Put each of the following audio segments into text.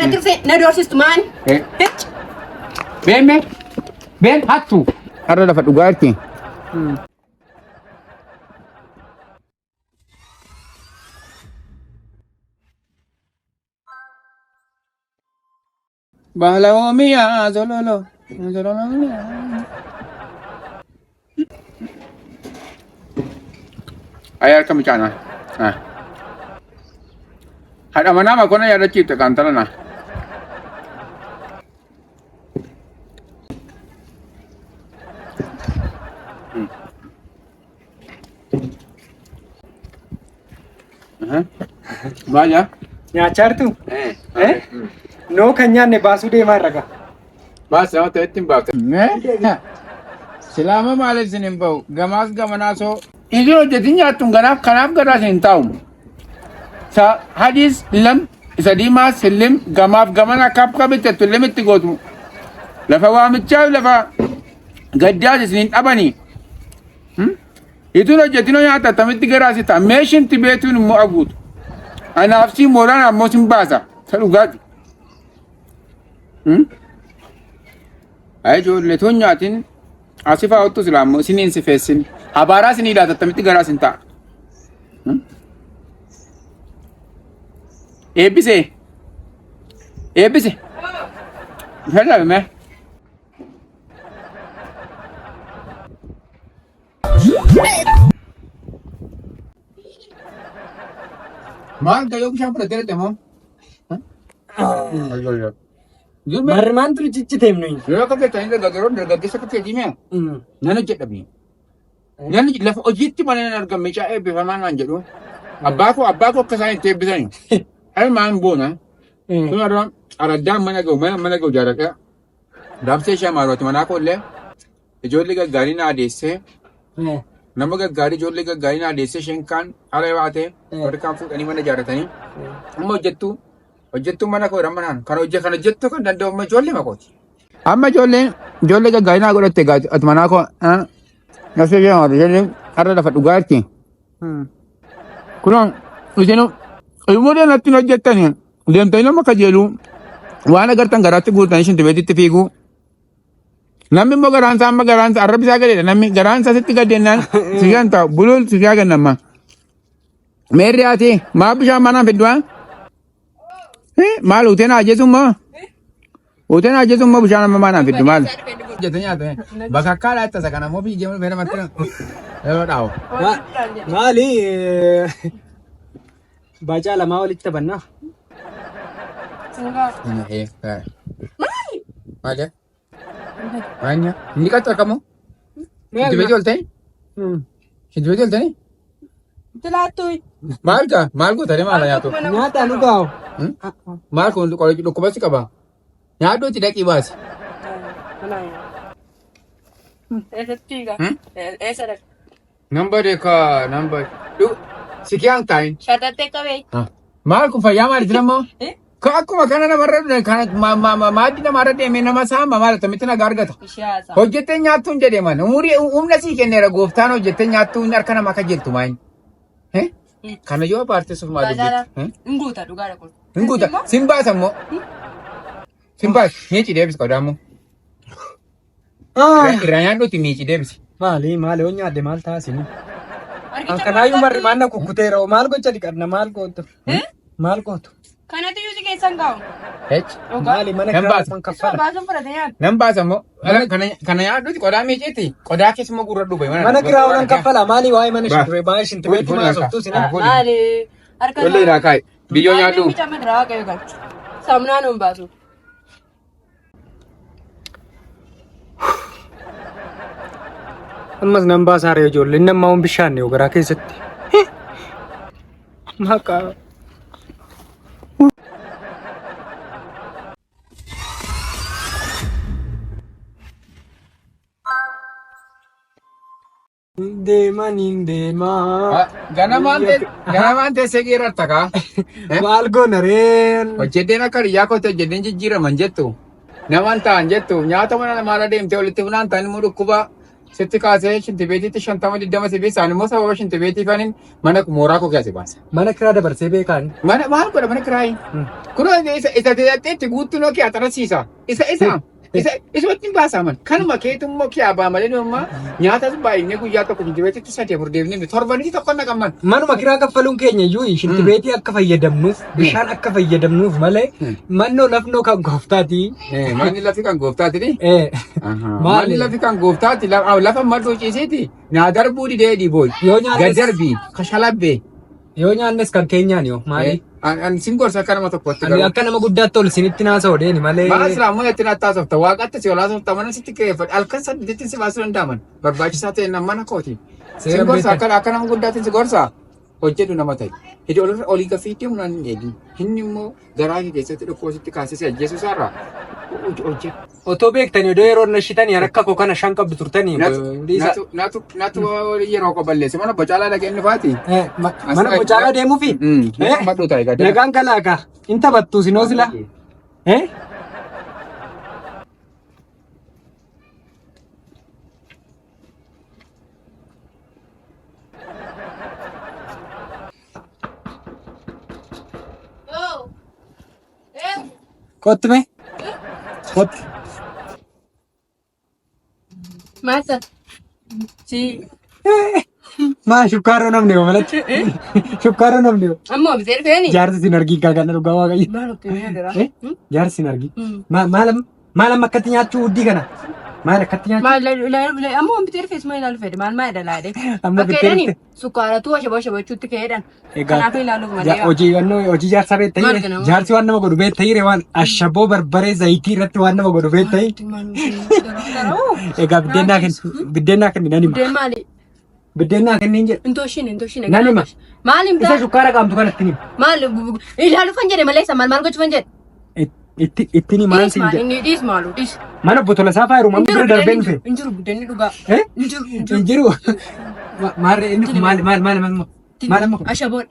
na tirse na doorsistu maan. Ben hattu. Har'a lafa dhugaatti. Balawamiya zololo. Zololo. Ayar kami cana. Ada mana mak kona ya ada cita kantor na. Baja. Nyaachartu? Noo kan nyaanne baasuu deemaa irra Baas nama ta'ettiin baafte. Silaama maaliif isin hin bahu? Gamaas gamanaasoo. Isin hojjetin nyaattuun kanaaf garaa isin hin taa'u. Hadis lam isa diimaa sillim gamaaf gamana kabittettu limitti gootu. Lafa waamichaa lafa gaddaas isin hin dhabanii. Ituun hojjetinoo nyaata attamitti garaasi ta'a. Meeshinti beetuun immoo aguutu. Anaafsii mooraan ammoo sin baasa. Sa dhugaati. Ijoollee toon nyaatin asifaa ottu silaamoo isiniin si feessin. Habaaraa isinii laata attamitti garaa isin ta'a. Eebbise. Eebbise. Fayyadame. Maal gayoo bishaan fudhatee dhaqe moo? Marmaan turu cicciteem nuyi. Yeroo akka keessanii dargaggeessa akka keetii mi'a? Nan hojjedhabii. Namni lafa hojiitti malee hin argamu meeshaa eebbifamaa naan jedhu. Abbaa koo akka isaan itti eebbisani. Ilmaan boona. Kun irraa araddaan mana ga'u jaalladha. Daamsee ishee maarooti manaa koo illee ijoollee gaggaarii na adeessee. Nama gaggaarii ijoollee gaggaarii na adeessee isheen kaan haala baatee warri kaan fuudhanii mana ijaarratanii. Amma hojjettuu mana koo irraa manaan kan hojjettu kan danda'u amma ijoollee makooti. Amma ijoollee gaggaarii naa godhatte ati manaa koo nafsee ishee maarooti isheen har'a lafa dhugaatti. Kunuun isheen Ilmoodhaan natti hin hojjettani. Deemtanii nama kajeelu waan agartan garaatti guutanii shintibeetitti fiigu. Namni immoo garaansaa arrabbi isaa gadeedha. Namni garaansaa sitti gadeennaan si gan ta'u buluun si gaa gannamma. Meerri ati maa bishaan manaan fidduwaa? Maal uteen ajjeesummaa? Uteen ajjeesummaa bishaan amma manaan fiddu maal? Hojjetanii nyaatame. Bakka akka laata isa kana immoo biyyi feera marti yeroo dhaawu. Maali? Baacaa lamaa walitti taphannaa. Maali? Maanya? Inni qattu argamu? Shiddibeetii ol ta'e? Shiddibeetii ol ta'e? Tilaattuu. Maal gootanii maal nyaatu? Nyaata nu gaa'u. Maal kun dhukkubatti qaba? Nyaaddu itti dhaqii baasi. Eessattiiga? Eessa dhaqa? Nambar. Sikiyaan ta'in. Shatattee qabee. Maal kun fayyaa maaliiti namoo? Akkuma kana namarra maaddii namarra deemee nama saama maal attamitti nagaa argata. Hojjettee nyaattuun jedhee mana humna sii kenneera gooftaan hojjettee nyaattuun harka namaa akka jirtu maayin. Kana yoo paartisuuf maal hojjetti? Nguuta dhugaadha kun. Nguuta sin baasa immoo. Sin baasa miici deebisi qodaammoo. Irraa nyaadhuuti miici deebisi. Maali yoo nyaadde maal taasini? Kanaayyuu marri maanna kukkuteera maal gocha dhiqanna maal gootu? Maal gootu? Kanatu yuusi keessan gaa'u. Maali mana kiraa kan kaffala? Baasuun fudhatee nyaata. Nan baasa immoo kana nyaadhuuti qodaa miiciiti qodaa keessa immoo gurra dhufe. Mana kiraa waan kaffala maali waa'ee mana shintube baay'ee shintubeetti maasoftuu sinaa. Maali? Harka Tollee naa kaa'i biyyoo nyaadhu. Samnaan hin baasu. Ammas nan baasaa re'ee ijoollee inni ammaa waan bishaan yoo garaa keessatti. Maqaa. Deemaa. Ganamaan teessee geerarta kaa. Maal goona reen. Hojjeddeen akka riyyaa kootti hojjeddeen jijjiiraman jettu. Namaan ta'an jettu nyaata mana namaarra deemtee walitti funaan ta'an immoo dhukkuba sitti kaasee shinti beetiitti 50 si beeksaan immoo sababa shinti beetii kaniin mana mooraa koo keessa baasa. Mana kiraa dabarsee beekaan. Mana maal godha mana kiraayi? Kunoo isa teessatti guutuu noo kee atarasiisa. Isa wajjin baasaa man. Kanuma keetummoo kee abaa malee amma nyaatas baay'inee guyyaa tokko shinti beetiitti 3 furdeefnee torbanitti tokko naqamman. Manuma kiraa kaffaluun keenya iyyuu shinti beetii akka fayyadamnuuf bishaan akka fayyadamnuuf malee mannoo lafnoo kan gooftaati. Manni lafi kan gooftaati. Manni lafi kan gooftaati lafa maddoo ciiseeti. Naa darbuu didee dhiibooyi. Gad darbii kashalabbee. Yoo nyaannes kan keenyaan yoo maali? An sin gorsa akka nama tokkotti Ani akka nama guddaatti ol sinitti naasa'u deeni malee. Maa islaamoo itti nattaasofta waaqatti si olaasofta mana sitti keeffadhe halkan saddeetti si baasuu danda'aman barbaachisaa ta'e mana kooti. Sin gorsa akka nama guddaatti si gorsa hojjedhu nama ta'e. Hidhi olii gafii deemu naan hin dheedhin. Inni immoo garaa kee keessatti dhukkoo sitti kaasisee ajjeesuu isaarraa hojjedhu. Otoo beektanii odoo yeroo nashitanii akka koo kana 5 qabdu turtanii. Naatu yeroo koo balleesse mana bocaalaa dhaqee inni faati. Mana bocaalaa deemuufi? Madhu ta'e gadi. Nagaan kalaakaa hin taphattu sinoo sila. Kottume? Kottu. Masa. Si. Maa shukkaaroo namni yoo malatti. Shukkaaroo namni yoo. Ammoo bitee dhufeeni. Jaarsi sin argii kana dhugaa waaqayyo. Maal okkee dara? Jaarsi sin argii. Maalam akkatti nyaachuu huddii kana? Maal akkatti nyaachuu? Maal ammoo bitee dhufees maal ilaalu fedhe maal dalaade? Amma bitee dhufee. Sukkaaratu shabachuutti ka'eedhaan. Kanaaf ilaaluuf malee. Hojii jaarsaa beektayire jaarsi waan nama godhu beektayire waan ashaboo barbaree zayitii irratti waan nama godhu beektayi. Egaa biddeen naa kenni nan hima. Biddeen maali? Biddeen naa kenni hin jedhu. Intooshine. Nan hima. Maal himtaa? Isa shukkaara qaamtu kanatti hima. Maal ilaaluuf kan jedhe malee isa maal gochuuf jedhe? Ittini maal siin jedhe? Inni dhiis maalu dhiis. Mana botola saafaa yeroo mamma bira darbee dhufe. Injiru biddeenni dhugaa. Injiru. Maarree inni maal amma kun? Ashaboon.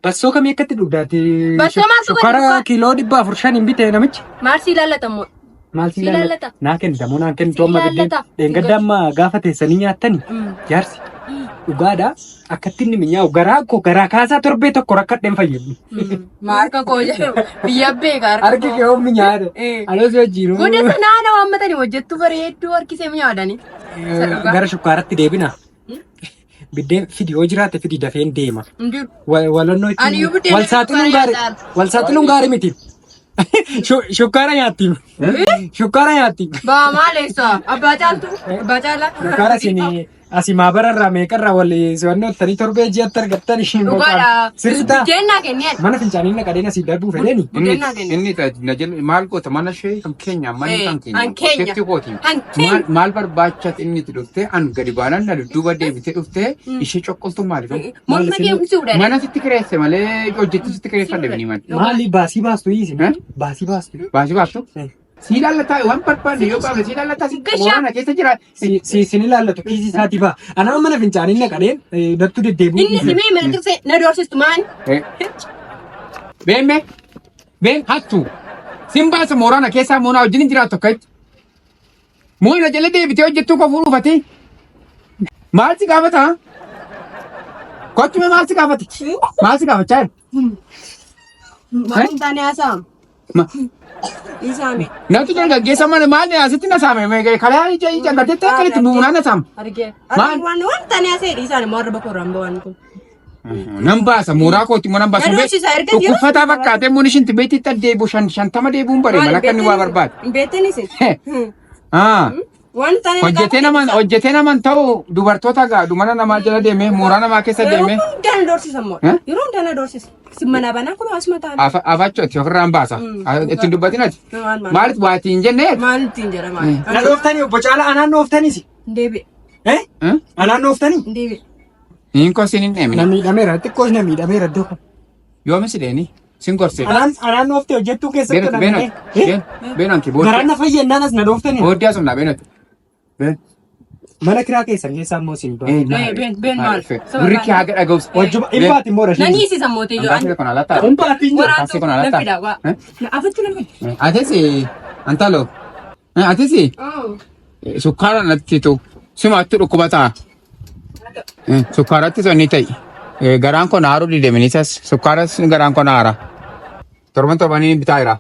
Bassoo kamii akkatti dhugdaati? Bassoo maal shukkaara kiiloo 400 hin bitee namichi? Maal si ilaallatamoo? Maal si ilaallata? Naa kennitamuu naa kennitu amma biddeen. Dheengadda amma gaafa teessanii nyaattani jaarsi. Dhugaadha akkatti inni mi'aawu garaa kaasaa torbee tokko rakkadheen fayyadu. Maarka koo jedhu biyya beekaa harki kee oomni nyaata. Aloos wajjiin. Goda sanaa nama hammatanii hojjettu bareedduu harkisee mi'aadanii. Gara shukkaaratti deebina. Biddeen fidi yoo jiraate fidi dafeen deema. Walonnoo itti wal saaxiluun gaarii miti. Shukkaara nyaatti. Shukkaara nyaatti. Baa maaleessa abbaa caaltu abbaa caalaa. Shukkaara isin asii maabararraa meeqarraa wal si'annoo tanii torbee ji'atti argattan ishiin dhugaadha. Sirritaa. Biddeenaa kenneen. Mana fincaanii naqadeen asii darbuu fedheeni. Inni maal goota mana ishee kan keenya manni kan Kan keenya. Keetti kooti. Maal barbaachat inni itti dhuftee an gadi baanaan na dudduuba deebitee dhuftee ishee coqqoltu maaliif? Morma deemsisuudha. Mana sitti kireesse malee hojjetti sitti kireeffadhe bini mali. Maali baasii baastu hiisi? Baasii baastu. Baasii baastu? Si ilaallata waan barbaade yoo baafne si ilaallata si waraana keessa jira. Sin ilaallatu kiisii isaatii ba'a. Anaa mana fincaanii naqadeen dattuu deddeebi'u. Inni simee mana tiksee na doorsistu maani? Been hattu. Sin baasa mooraana keessaa moonaa wajjin hin jiraattu akkatti. Moona jala deebitee hojjettuu kofuu dhufatee. Maal si gaafata? Kochume maal si gaafati? Maal si gaafachaa jiru? Maal hin taane haasa'amu? Isaame. Namtu dargaggeessa mana maal asitti na saame karaa ija gateetti akka itti bu'uunaa na saame. Argee. Waan taane haasa'e dhiisaan immoo arba korraan ba'an kun. Nan baasa mooraa kooti immoo nan baasa. Uffataa fakkaatee immoo ishiin beetitti addeebu 50 deebuun bare mala akka inni waa barbaade. Beettanis. Hojjetee naman ta'u dubartoota gaadhu mana namaa jala deemee mooraa namaa keessa deemee. Yeroo hundana doorsisa immoo. Yeroo hundana doorsisa. Mana banaa kun asuma taa'an. Afachooti ofirraan baasa. Ittiin dubbatinati. Maaliif waatiin jennee? Maal ittiin jedha maali? Na dhooftanii obbo Caalaa anaan dhooftaniisi. Deebi'e. Anaan dhooftanii? Deebi'e. Hin kosin hin dheemine. Na miidhameera xiqqoos na miidhameera iddoo kun. Yoomi sidheeni sin gorsee. Anaan dhooftee hojjettuu keessatti na miidhee. Beenon kee garaan na fayyannaan as na dhooftanii. Booddee asumna beenoti. Mana kiraa keessan keessaa immoo siin doon. Ben maal? Gurri kee haga dhaga'us. Wajjuma impaati immoo rashin. Nani isiisa mootii yoo Antaasii kun alataa. Impaati hin jiru. Antaasii kun alataa. Nafidha waa. Afatti nafi. Atesi antalo. Atesi. Sukkaara natti tu. Simaatti dhukkubataa. Sukkaaratti sonni ta'i. Garaan kun haaruu dideminitas. Sukkaaras garaan kun haara. Torban torbanii bitaa jira.